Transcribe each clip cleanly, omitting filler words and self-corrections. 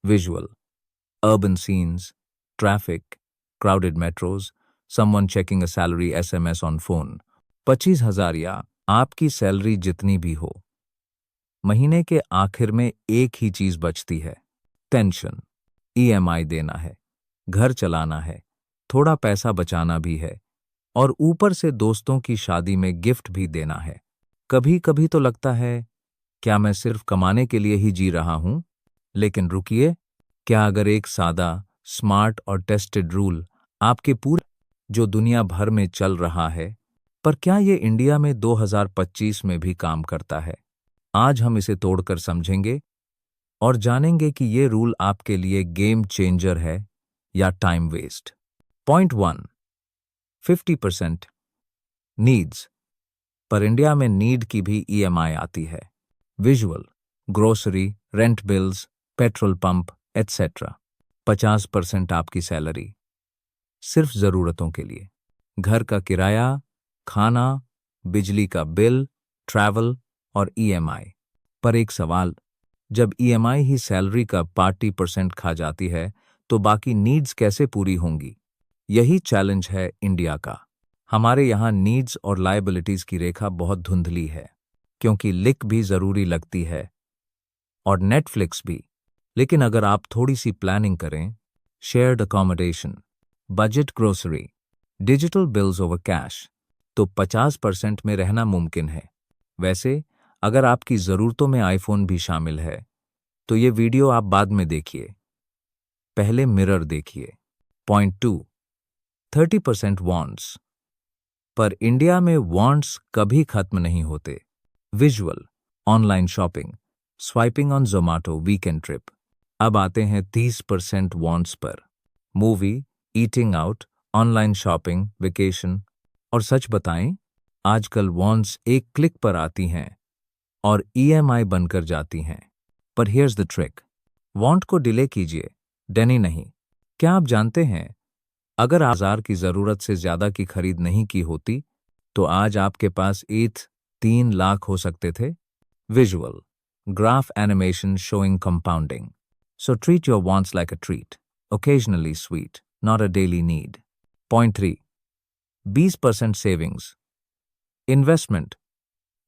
Visual. Urban scenes, traffic, crowded metros, someone checking a salary SMS on phone. 25,000 या आपकी salary जितनी भी हो, महीने के आखिर में एक ही चीज बचती है, टेंशन। ईएमआई देना है, घर चलाना है, थोड़ा पैसा बचाना भी है, और ऊपर से दोस्तों की शादी में गिफ्ट भी देना है। कभी कभी तो लगता है, क्या मैं सिर्फ कमाने के लिए ही जी रहा हूं? लेकिन रुकिए, क्या अगर एक सादा, स्मार्ट और टेस्टेड रूल आपके पूरे जो दुनिया भर में चल रहा है, पर क्या ये इंडिया में 2025 में भी काम करता है? आज हम इसे तोड़कर समझेंगे और जानेंगे कि ये रूल आपके लिए गेम चेंजर है या टाइम वेस्ट। Point 1, 50% needs. पर इंडिया में नीड की भी ईएमआई आती है। Visual, grocery, rent bills, petrol pump etcetera. 50% आपकी सैलरी सिर्फ जरूरतों के लिए, घर का किराया, खाना, बिजली का बिल, ट्रैवल और ईएमआई। पर एक सवाल, जब ईएमआई ही सैलरी का 40% खा जाती है, तो बाकी नीड्स कैसे पूरी होंगी? यही चैलेंज है इंडिया का। हमारे यहाँ नीड्स और लायबिलिटीज की रेखा बहुत धुंधली है, क्योंकि लिक भी जरूरी लगती है और नेटफ्लिक्स भी। लेकिन अगर आप थोड़ी सी प्लानिंग करें, shared accommodation, budget grocery, digital bills over cash, तो 50% में रहना मुमकिन है। वैसे अगर आपकी ज़रूरतों में आईफोन भी शामिल है, तो ये वीडियो आप बाद में देखिए, पहले मिरर देखिए। Point 2, 30% wants. पर इंडिया में वांट्स कभी खत्म नहीं होते। Visual, online shopping, swiping on Zomato, weekend trip. अब आते हैं 30% वांट्स पर। Movie, eating out, online shopping, vacation. और सच बताएं, आजकल वांट्स एक क्लिक पर आती हैं और ईएमआई बनकर जाती हैं। पर हियर्स द ट्रिक, वांट को डिले कीजिए, डेनी नहीं। क्या आप जानते हैं, अगर 1000 की जरूरत से ज्यादा की खरीद नहीं की होती, तो आज आपके पास 3 लाख हो सकते थे? Visual, graph animation showing compounding. So treat your wants like a treat, occasionally sweet, not a daily need. Point 3, 20% savings. Investment,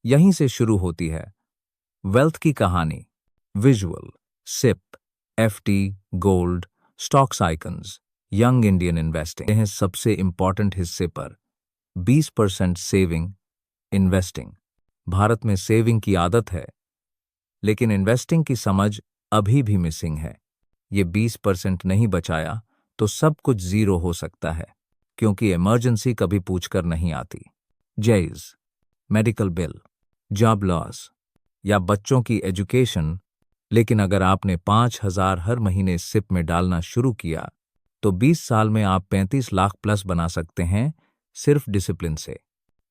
यहीं से शुरू होती है वेल्थ की कहानी। Visual, SIP, FD, gold, stocks icons, young Indian investing हैं सबसे important हिस्से पर। 20% सेविंग, इन्वेस्टिंग। भारत में सेविंग की आदत है, लेकिन इन्वेस्टिंग की समझ अभी भी मिसिंग है। ये 20% नहीं बचाया तो सब कुछ जीरो हो सकता है, क्योंकि इमरजेंसी कभी पूछकर नहीं आती। Jazz, medical bill, job loss या बच्चों की एजुकेशन। लेकिन अगर आपने 5,000 हर महीने सिप में डालना शुरू किया, तो 20 साल में आप 35 लाख प्लस बना सकते हैं, सिर्फ डिसिप्लिन से।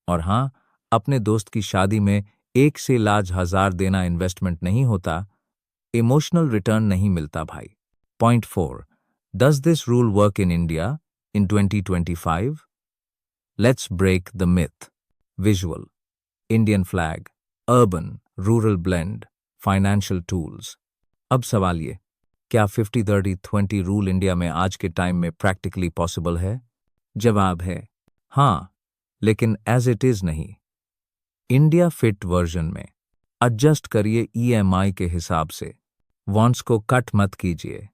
और हाँ, अपने दोस्त की शादी में 1 से लाख हजार देना इन्वेस्टमेंट नहीं होता, इमोशनल रिटर्न नहीं मिलता भाई। Point 4, does this rule work in India in 2025? Let's break the myth. Visual, Indian flag, urban rural blend, financial tools. अब सवाल ये, क्या 50-30-20 रूल इंडिया में आज के टाइम में प्रैक्टिकली पॉसिबल है? जवाब है हाँ, लेकिन एज इट इज नहीं। इंडिया फिट वर्जन में एडजस्ट करिए ईएमआई के हिसाब से। वांट्स को कट मत कीजिए,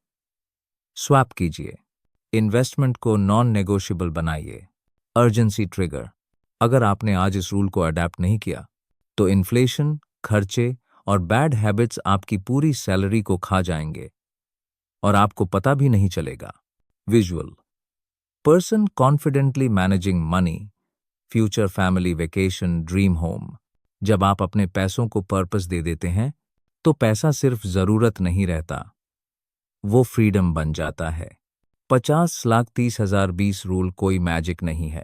स्वैप कीजिए। इन्वेस्टमेंट को नॉन नेगोशिएबल बनाइए। अर्जेंसी ट्रिगर, अगर आपने आज इस रूल को अडेप्ट नहीं किया, तो इन्फ्लेशन, खर्चे और बैड हैबिट्स आपकी पूरी सैलरी को खा जाएंगे और आपको पता भी नहीं चलेगा। Visual, person confidently managing money, future family vacation, dream home. जब आप अपने पैसों को पर्पस दे देते हैं, तो पैसा सिर्फ जरूरत नहीं रहता, वो फ्रीडम बन जाता है। 50 लाख 30,000 20 रूल कोई मैजिक नहीं है।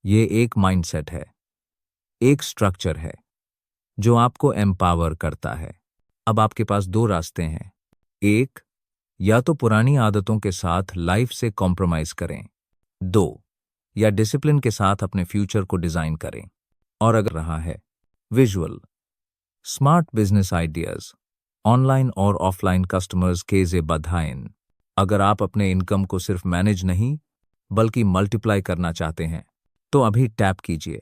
ये एक माइंडसेट है, एक स्ट्रक्चर है जो आपको एम्पावर करता है। अब आपके पास 2 रास्ते हैं। एक, या तो पुरानी आदतों के साथ लाइफ से कॉम्प्रोमाइज करें। 2, या डिसिप्लिन के साथ अपने फ्यूचर को डिजाइन करें। और अगर रहा है visual, smart business ideas, online और ऑफलाइन कस्टमर्स के जे बधाइन। अगर आप अपने इनकम को सिर्फ मैनेज नहीं बल्कि मल्टीप्लाई करना चाहते हैं तो अभी टैप कीजिए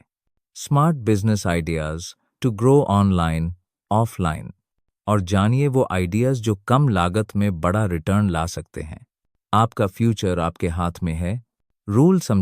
smart business ideas to grow online offline और जानिए वो आइडियाज जो कम लागत में बड़ा रिटर्न ला सकते हैं। आपका फ्यूचर आपके हाथ में है। रूल समझ